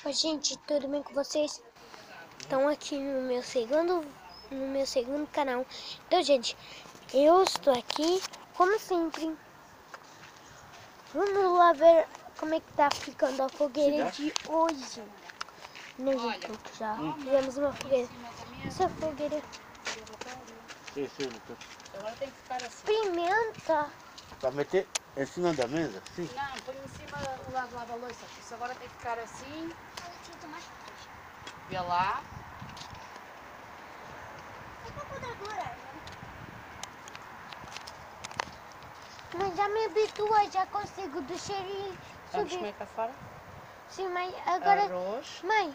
Oi, gente, tudo bem com vocês? Estão aqui no meu segundo canal. Então, gente, eu estou aqui, como sempre. Vamos lá ver como é que tá ficando a fogueira de hoje. Né, gente, porque já fizemos uma fogueira. Essa fogueira... Agora tem que ficar assim. Pimenta! Para meter em cima da mesa? Sim. Não, põe em cima o lado lá da louça. Isso agora tem que ficar assim. Vê lá. Mas já me habituei, já consigo descer e Vamos subir. comer cá fora? Sim, mãe, agora... Arroz. Mãe,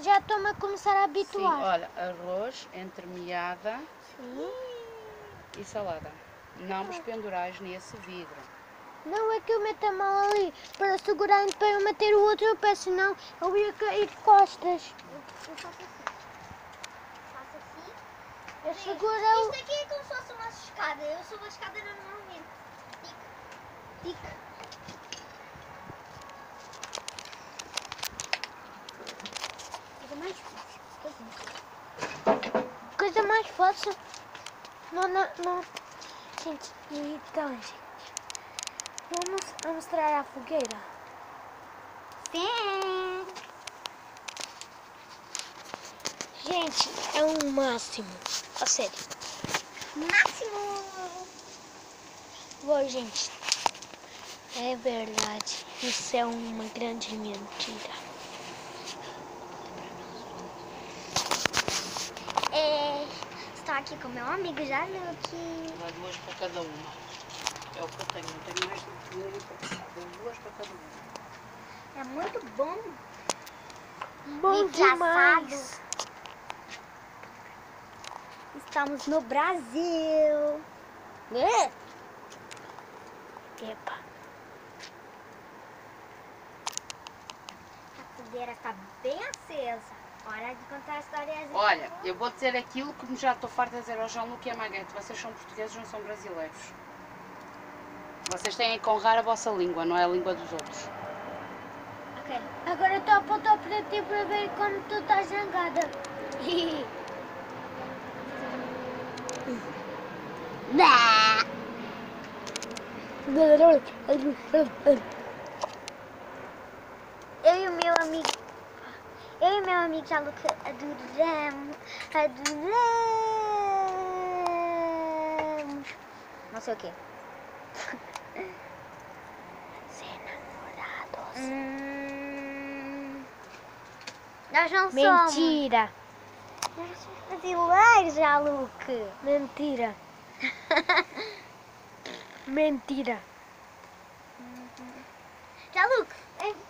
já estou-me a começar a habituar. Sim, olha, arroz, entremeada Sim. e salada. Não vos pendurais nesse vidro. Não é que eu meto a mão ali para segurar para eu meter o outro pé, senão eu ia cair de costas. Eu faço assim. Faço assim. Eu seguro o... Isto aqui é como se fosse uma escada. Eu subo a escada normalmente. Tic, tic. Coisa mais fácil. Coisa mais fácil. Não. Gente, então, gente. Vamos mostrar a fogueira. Sim. Gente, é o máximo. A sério. Máximo. Bom, gente. É verdade. Isso é uma grande mentira. Estou aqui com meu amigo Jaluque. Dá duas para cada uma. É o que eu tenho. Não tenho mais do que dou duas para cada uma. É muito bom. Bom Engraçado. demais. Estamos no Brasil. Epa. A fogueira está bem acesa. Hora de contar a história. Olha, eu vou dizer aquilo que já estou farta de dizer ao João-Luque e a Maguete. Vocês são portugueses, não são brasileiros. Vocês têm que honrar a vossa língua, não é a língua dos outros. Ok. Agora estou a apontar para ti para ver como tu estás zangada. Eu e o meu amigo Jaluque adoramos. Não sei o quê. Ser namorados. Nós não somos. Mentira. Nós somos brasileiros, Jaluque. Mentira. Mentira. Jaluque,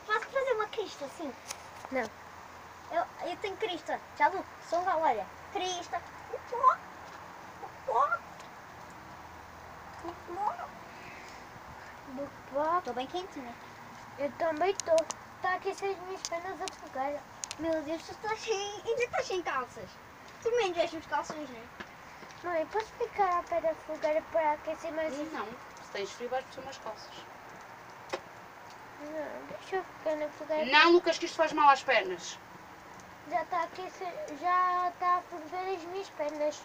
posso fazer uma crista assim? Não. Eu tenho crista. Jaluque, songa, olha. Crista. Upó. Estou bem quentinha. Eu também estou. Está a aquecer as minhas pernas a fogueira. Meu Deus, tu estás sem... ainda estás sem calças. Tu menos vestes os calções, não é? Mãe, posso ficar à pé da fogueira para aquecer mais? Não, se tens frio vais por umas calças. Não, deixa eu ficar na fogueira. Não, Lucas, que isto faz mal às pernas. Já está a aquecer, já está a ferver as minhas pernas.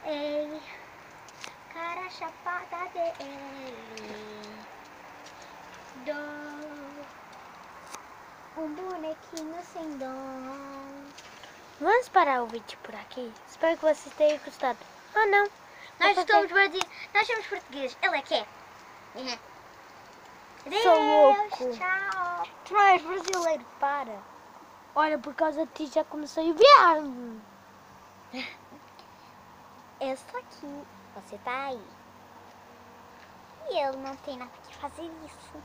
Ei, cara chapada dele. Dó. Um bonequinho sem dom. Vamos parar o vídeo por aqui. Espero que vocês tenham gostado. Ah, não. Nós Vou somos fazer- nós somos portugueses. Ele é que é. Sou louco. Tchau. Tu não és brasileiro, para. Olha, por causa de ti já comecei a viar. Eu estou aqui. Você tá aí. E ele não tem nada que fazer isso.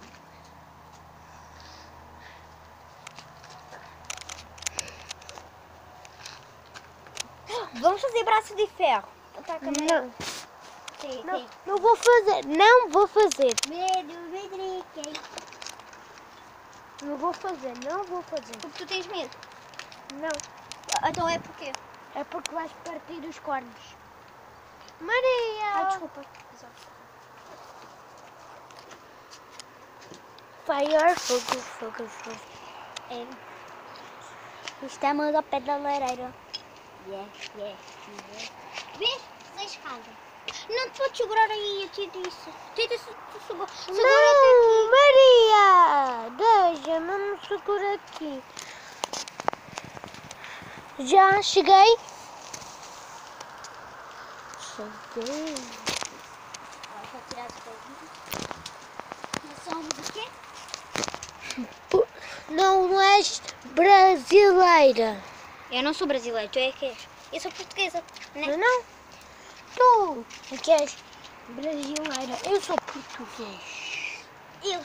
Vamos fazer braço de ferro. Tá, Não, Sim, não, não vou fazer. Não vou fazer. Medo, Vedrique. Não vou fazer, não vou fazer. Porque tu tens medo. Não, Então é porque? é porque vais partir os cornos. Maria! Ai, desculpa. fire, fogo, fogo, fogo. É. Estamos ao pé da lareira. Yeah. Vês? Sai escada. Não te pode segurar aí, eu te disse. Segura-te Não, Maria! Deixa, não me segura aqui. Já cheguei? Cheguei. Vou tirar as coisinhas. Nós somos o quê? Não és brasileira. Eu não sou brasileira, tu é que és. Eu sou portuguesa, né? Não. Tu é que és brasileira. Eu sou português. Eu